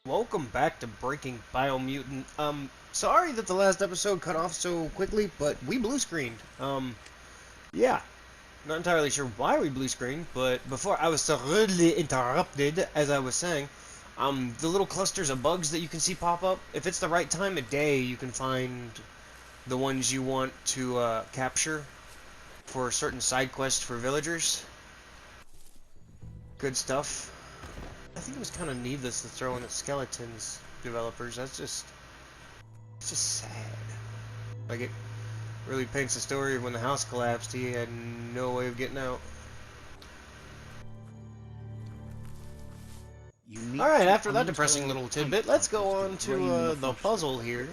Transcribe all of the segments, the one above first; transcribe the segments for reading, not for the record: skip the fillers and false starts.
Welcome back to Breaking Biomutant. Sorry that the last episode cut off so quickly, but we blue screened. Yeah, not entirely sure why we blue screened, but before I was so rudely interrupted, as I was saying, the little clusters of bugs that you can see pop up, if it's the right time of day, you can find the ones you want to capture for certain side quests for villagers. Good stuff. I think it was kind of needless to throw in the skeletons developers. It's just sad. Like, it really paints the story of when the house collapsed, he had no way of getting out. Alright, after that depressing little tidbit, let's go on to the puzzle here.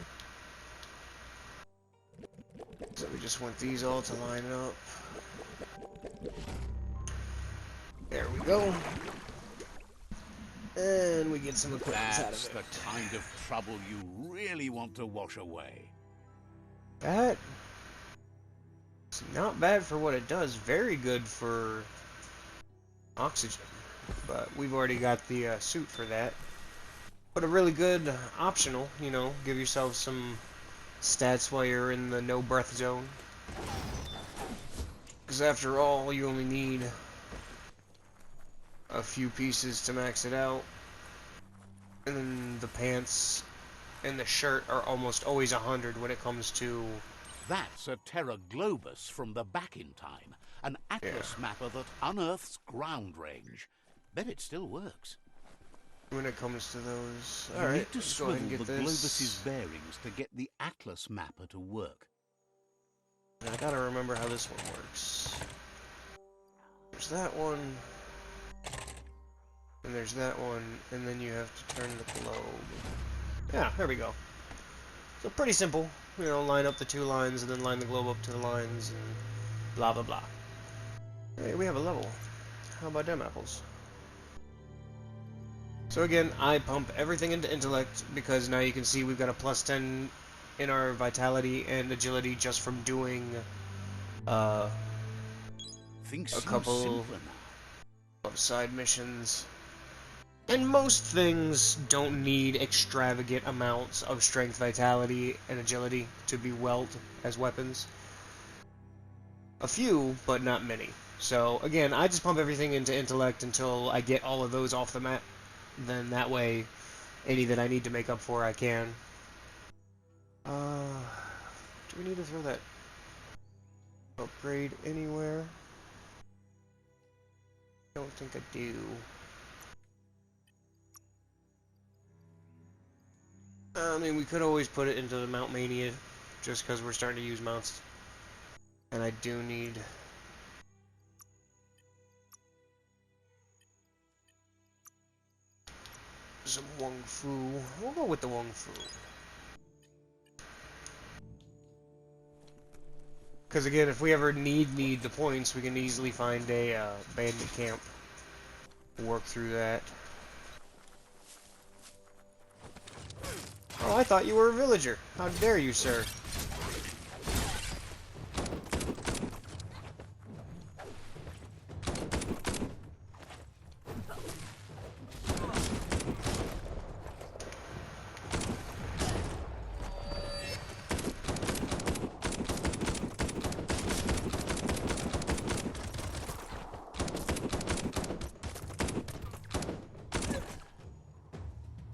So we just want these all to line up. There we go. And we get some equipment out of That's it. the kind of trouble you really want to wash away. That... It's not bad for what it does. Very good for oxygen. But we've already got the suit for that. But a really good optional, you know, give yourself some stats while you're in the no breath zone. Because after all, you only need a few pieces to max it out. And then the pants and the shirt are almost always 100 when it comes to... That's a Terra Globus from the back in time, an atlas mapper that unearths ground range. Bet it still works. When it comes to those... You Alright, need to let's go ahead and swivel get the this. Globus's bearings to get the atlas mapper to work. I gotta remember how this one works. There's that one. And there's that one. And then you have to turn the globe. Yeah, there we go. So pretty simple. You know, line up the two lines and then line the globe up to the lines and blah blah blah. Hey, we have a level. How about them apples? So again, I pump everything into intellect because now you can see we've got a plus 10 in our vitality and agility just from doing Things a seem couple simpler now. of side missions. And most things don't need extravagant amounts of strength, vitality, and agility to be welt as weapons. A few, but not many. So again, I just pump everything into intellect until I get all of those off the map. Then that way, any that I need to make up for, I can. Do we need to throw that upgrade anywhere? Don't think I do. I mean, we could always put it into the Mount Mania, just because we're starting to use mounts. And I do need... some Wung Fu. We'll go with the Wung Fu. Because again, if we ever need the points, we can easily find a bandit camp. Work through that. Oh, I thought you were a villager. How dare you, sir?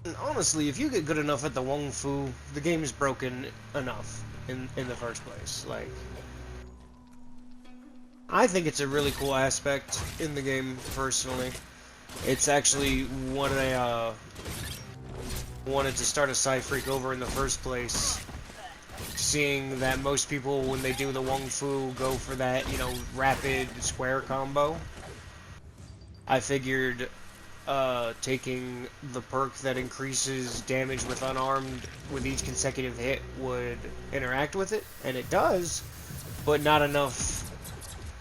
And honestly, if you get good enough at the Wung Fu, the game is broken enough in the first place. Like, I think it's a really cool aspect in the game, personally. It's actually what I wanted to start a Psy-Freak over in the first place. Seeing that most people, when they do the Wung Fu, go for that, you know, rapid square combo. I figured taking the perk that increases damage with unarmed with each consecutive hit would interact with it, and it does, but not enough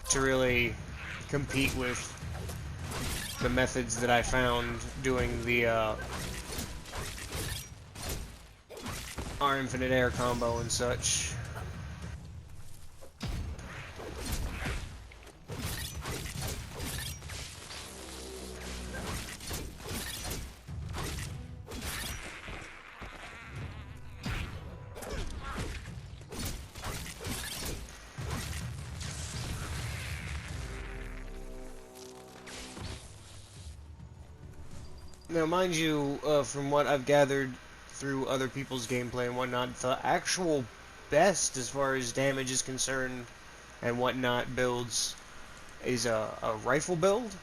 to really compete with the methods that I found doing the our infinite air combo and such. Now, mind you, from what I've gathered through other people's gameplay and whatnot, the actual best as far as damage is concerned and whatnot builds is a rifle build,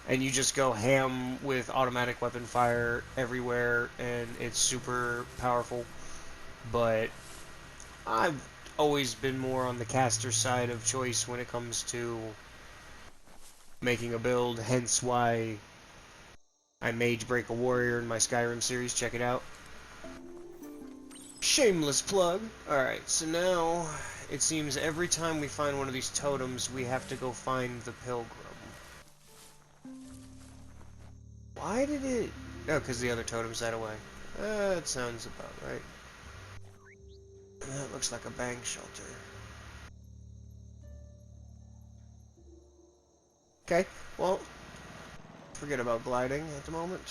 and you just go ham with automatic weapon fire everywhere, and it's super powerful. But I've always been more on the caster side of choice when it comes to making a build, hence why I Mage Break a Warrior in my Skyrim series. Check it out. Shameless plug. Alright, so now it seems every time we find one of these totems, we have to go find the pilgrim. Why did it... Oh, because the other totem's that away. That sounds about right. That looks like a bank shelter. Okay, well, forget about gliding at the moment.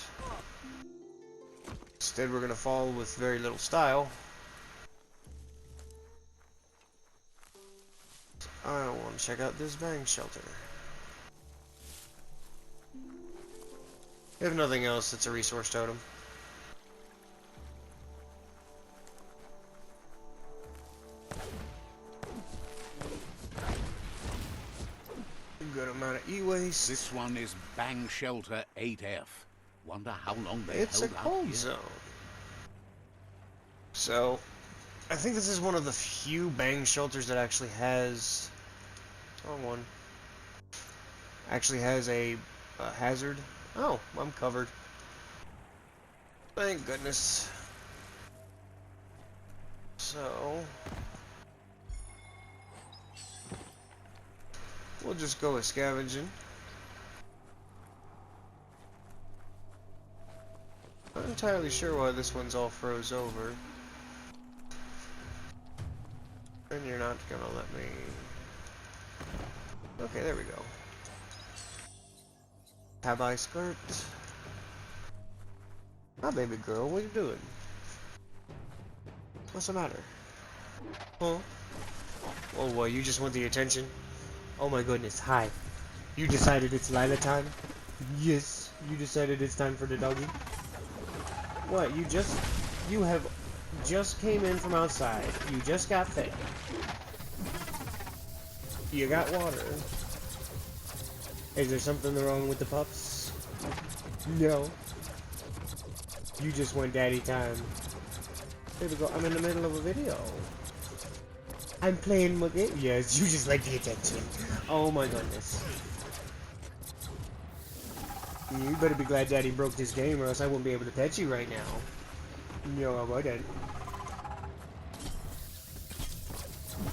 Instead, we're going to fall with very little style. I want to check out this bank shelter. If nothing else, it's a resource totem. Good amount of e-waste. This one is Bang Shelter 8F. Wonder how long they It's a held out cold here. zone. So, I think this is one of the few bang shelters that actually has... Wrong one. Actually has a hazard. Oh, I'm covered. Thank goodness. So... we'll just go with scavenging. Not entirely sure why this one's all froze over. And you're not gonna let me... Okay, there we go. Have I skirt? Ah, baby girl, what are you doing? What's the matter? Huh? Oh, well, you just want the attention? Oh my goodness, hi. You decided it's Lila time? Yes, you decided it's time for the doggy? What, you have just came in from outside. You just got fed. You got water. Is there something wrong with the pups? No. You just want daddy time. There we go, I'm in the middle of a video. I'm playing my game. Yes, you just like the attention. Oh my goodness. You better be glad daddy broke this game or else I wouldn't be able to pet you right now. No, I wouldn't.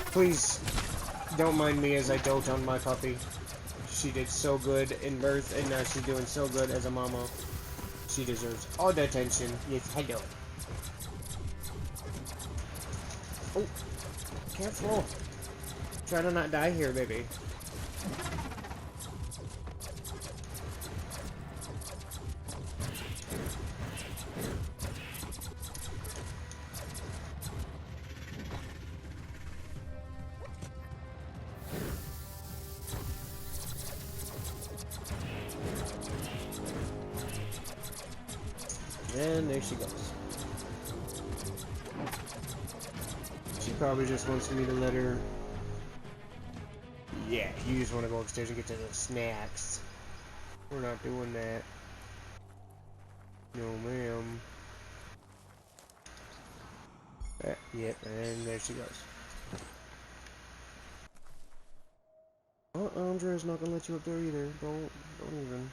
Please, don't mind me as I dote on my puppy. She did so good in birth and now she's doing so good as a mama. She deserves all the attention. Yes, hello. Oh, careful. Try to not die here, baby. And there she goes. She probably just wants me to let her... Yeah, you just want to go upstairs and get to the snacks. We're not doing that. No, ma'am. Yep, and there she goes. Oh, Andrea's not gonna let you up there either. Don't even.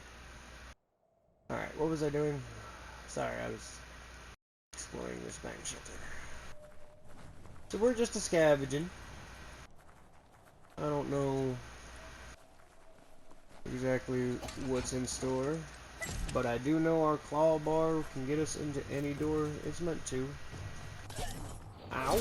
Alright, what was I doing? Sorry, I was exploring this bank shelter. So we're just a scavenging. I don't know exactly what's in store, but I do know our claw bar can get us into any door it's meant to. Ow!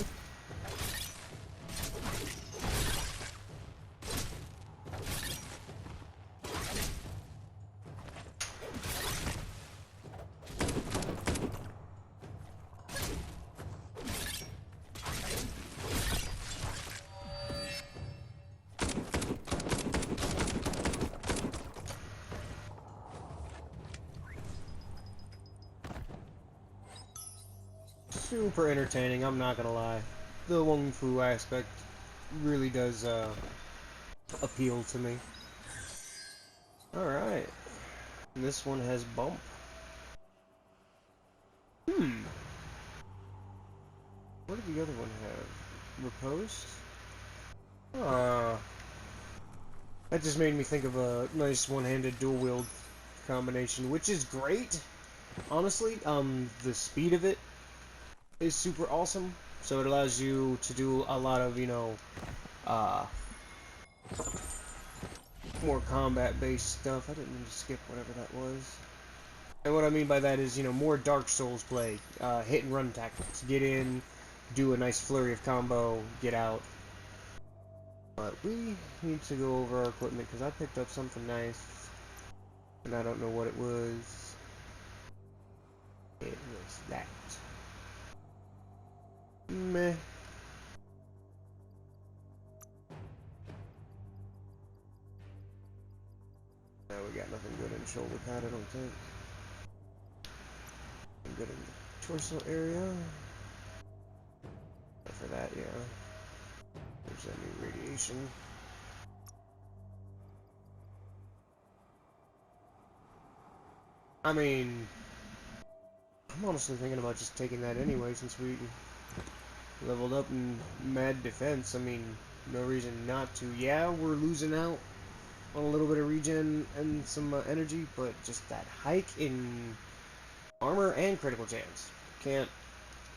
super entertaining, I'm not gonna lie. The Wong Fu aspect really does appeal to me. Alright. This one has bump. What did the other one have? Riposte? That just made me think of a nice one-handed dual-wield combination, which is great. Honestly, the speed of it is super awesome. So it allows you to do a lot of, you know, more combat-based stuff. I didn't mean to skip whatever that was. And what I mean by that is, you know, more Dark Souls play, hit and run tactics. Get in, do a nice flurry of combo, get out. But we need to go over our equipment because I picked up something nice, and I don't know what it was. It was that. Meh. No, we got nothing good in shoulder pad, I don't think. I'm good in the torso area. But for that, yeah. There's that new radiation. I mean, I'm honestly thinking about just taking that anyway, since we leveled up in mad defense. I mean, no reason not to. Yeah, we're losing out on a little bit of regen and some energy, but just that hike in armor and critical chance can't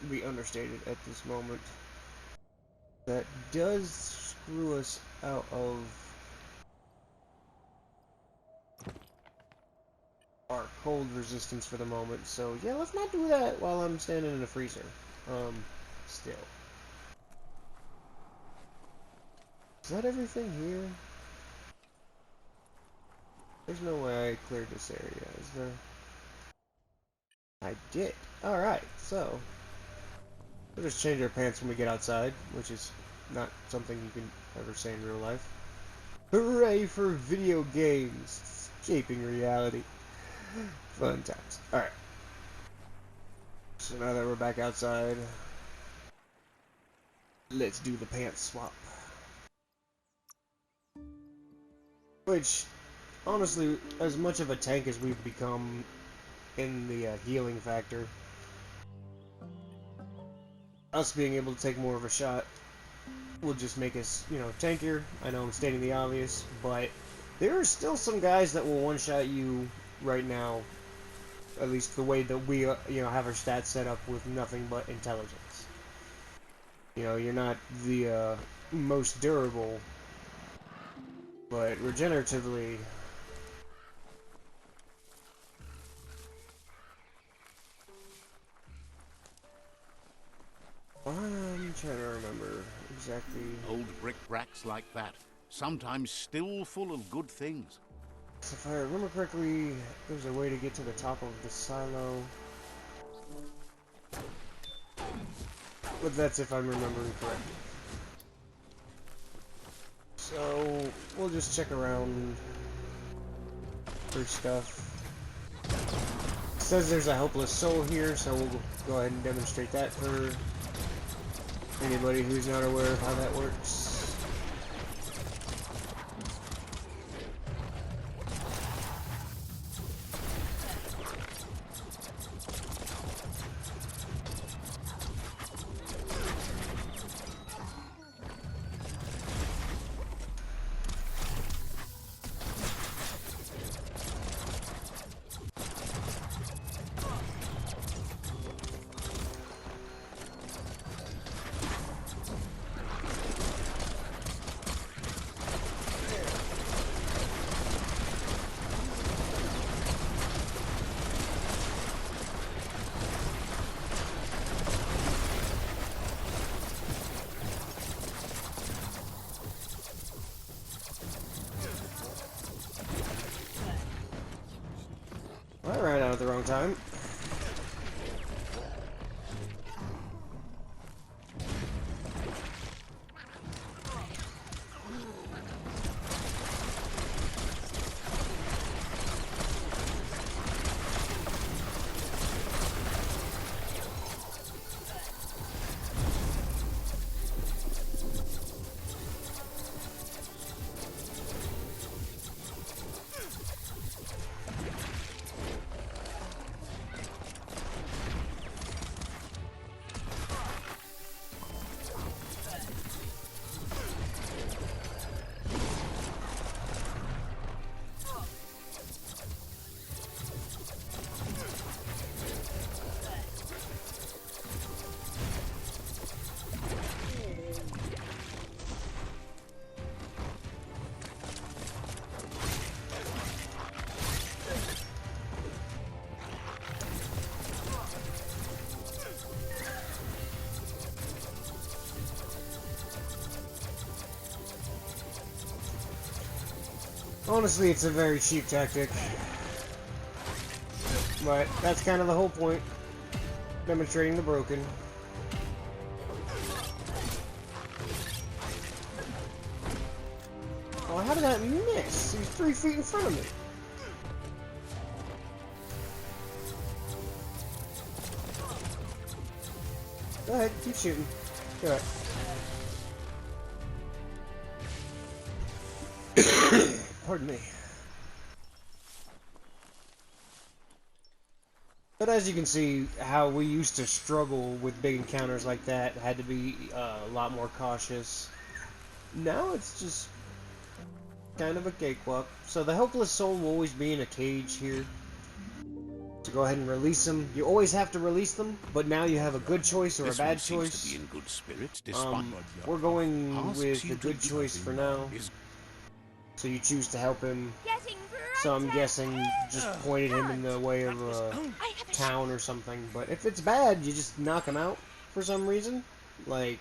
be understated at this moment. That does screw us out of our cold resistance for the moment, so yeah, let's not do that while I'm standing in a freezer. Still. Is that everything here? There's no way I cleared this area, is there? I did. Alright, so we'll just change our pants when we get outside, which is not something you can ever say in real life. Hooray for video games! Escaping reality. Fun times. Alright. So now that we're back outside, let's do the pants swap. Which, honestly, as much of a tank as we've become in the healing factor, us being able to take more of a shot will just make us, you know, tankier. I know I'm stating the obvious, but there are still some guys that will one-shot you right now, at least the way that we, you know, have our stats set up with nothing but intelligence. You know, you're not the most durable, but regeneratively, I'm trying to remember exactly. Old brick-bracks like that, sometimes still full of good things. If I remember correctly, there's a way to get to the top of the silo. But that's if I'm remembering correctly. So, we'll just check around for stuff. It says there's a helpless soul here, so we'll go ahead and demonstrate that for anybody who's not aware of how that works. I ran out at the wrong time. Honestly, it's a very cheap tactic. But that's kind of the whole point. Demonstrating the broken. Oh, how did that miss? He's 3 feet in front of me. Go ahead, keep shooting. Do it. Pardon me. But as you can see, how we used to struggle with big encounters like that, had to be a lot more cautious. Now it's just kind of a cakewalk. So the helpless soul will always be in a cage here. So go ahead and release them. You always have to release them, but now you have a good choice or a This one bad seems to choice. be in good spirits despite We're going asks with you the to good choice for now. is So you choose to help him. Getting So I'm brighter. guessing just pointed him in the way of a I have a town or something. But if it's bad, you just knock him out for some reason. Like,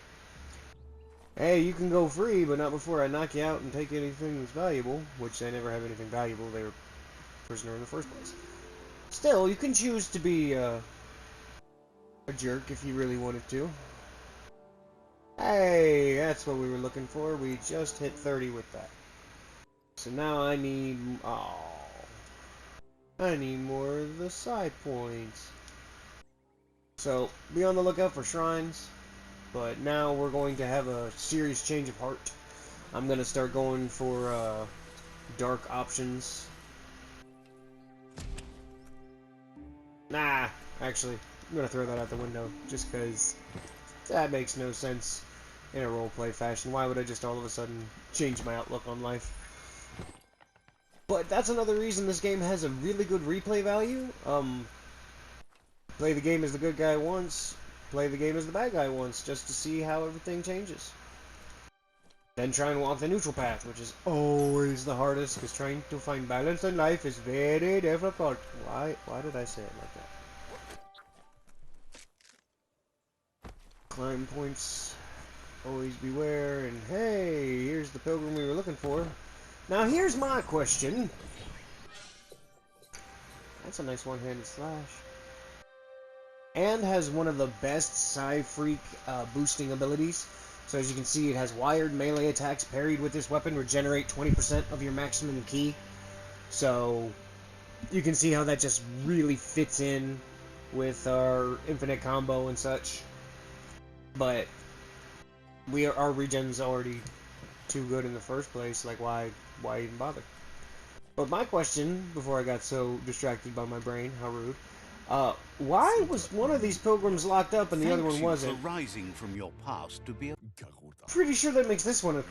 hey, you can go free, but not before I knock you out and take anything that's valuable. Which they never have anything valuable. They were prisoner in the first place. Still, you can choose to be a jerk if you really wanted to. Hey, that's what we were looking for. We just hit 30 with that. So now I need... Oh, I need more of the side points. So, be on the lookout for shrines. But now we're going to have a serious change of heart. I'm going to start going for dark options. Nah, actually, I'm going to throw that out the window. Just because that makes no sense in a roleplay fashion. Why would I just all of a sudden change my outlook on life? But that's another reason this game has a really good replay value. Play the game as the good guy once, play the game as the bad guy once, just to see how everything changes. Then try and walk the neutral path, which is always the hardest, because trying to find balance in life is very difficult. Why did I say it like that? Climb points, always beware, and hey, here's the pilgrim we were looking for. Now here's my question. That's a nice one-handed slash. And has one of the best Psy-Freak boosting abilities. So as you can see, it has wired melee attacks parried with this weapon regenerate 20% of your maximum ki. So you can see how that just really fits in with our infinite combo and such. But our regen's already too good in the first place. Like why even bother? But my question, before I got so distracted by my brain, how rude. Why was one of these pilgrims locked up and the other one wasn't? for rising from your past to be a Pretty sure that makes this one a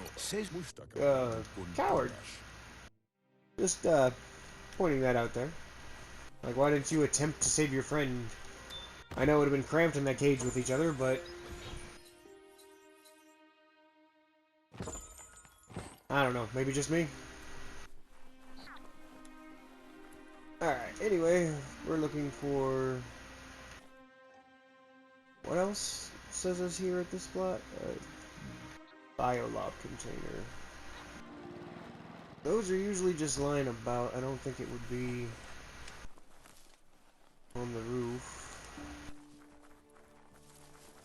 coward. Just pointing that out there. Like, why didn't you attempt to save your friend? I know it would have been cramped in that cage with each other, but I don't know. Maybe just me. Alright, anyway, we're looking for... What else says us here at this spot? Biolob container. Those are usually just lying about. I don't think it would be on the roof.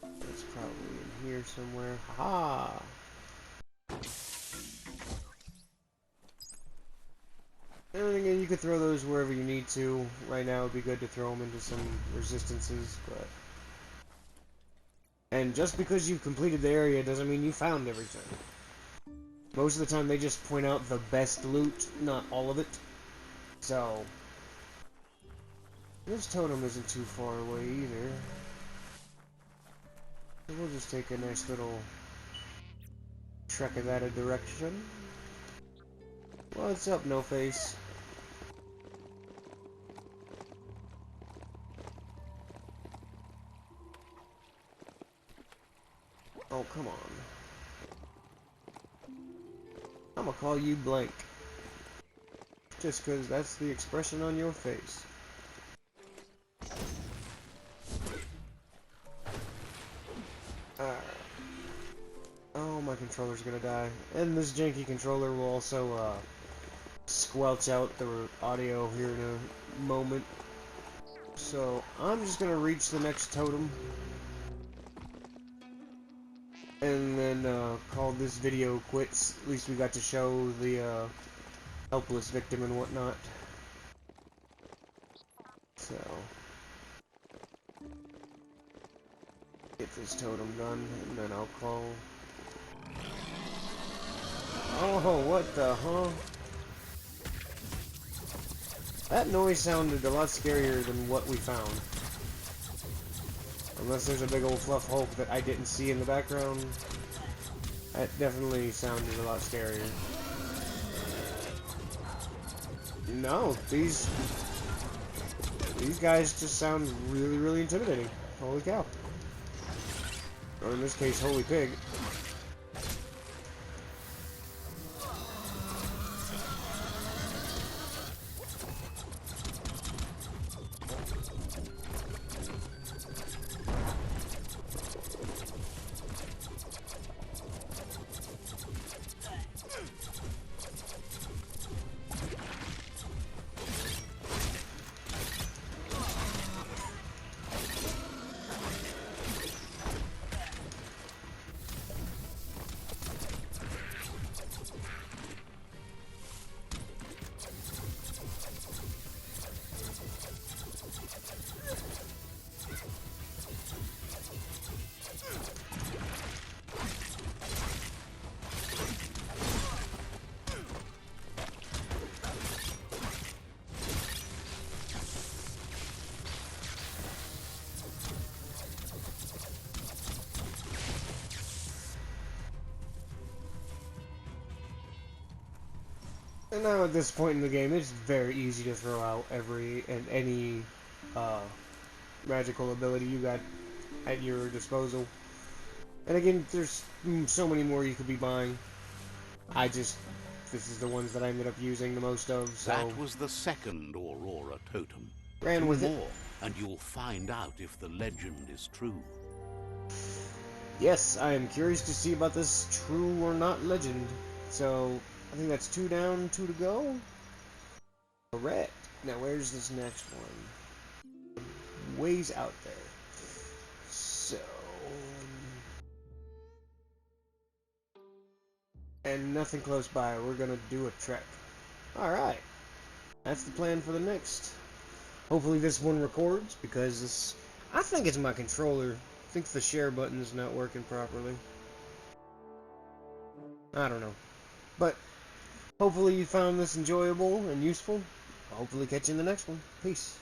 It's probably in here somewhere. Ha! And again, you could throw those wherever you need to. Right now, it'd be good to throw them into some resistances, but... And just because you've completed the area doesn't mean you found everything. Most of the time, they just point out the best loot, not all of it. So... This totem isn't too far away either. So we'll just take a nice little trek in that direction. What's up, No Face? Oh, come on. I'm gonna call you Blank. Just because that's the expression on your face. Alright. Oh, my controller's gonna die. And this janky controller will also, squelch out the audio here in a moment. So I'm just gonna reach the next totem and then call this video quits. At least we got to show the helpless victim and whatnot. So get this totem done, and then I'll call. Oh, what the huh? That noise sounded a lot scarier than what we found. Unless there's a big old fluff Hulk that I didn't see in the background. That definitely sounded a lot scarier. No, these guys just sound really, really intimidating. Holy cow. Or in this case, holy pig. And now at this point in the game, it's very easy to throw out any magical ability you got at your disposal. And again, there's so many more you could be buying. This is the ones that I ended up using the most of, so That was the second Aurora Totem. ran Two with it. more, and you'll find out if the legend is true. Yes, I am curious to see about this true or not legend. So, I think that's 2 down, 2 to go. Correct. Now, where's this next one? Ways out there. So... and nothing close by. We're gonna do a trek. Alright. That's the plan for the next. Hopefully this one records, because this... I think it's my controller. I think the share button is not working properly. I don't know. But, hopefully you found this enjoyable and useful. I'll hopefully catch you in the next one. Peace.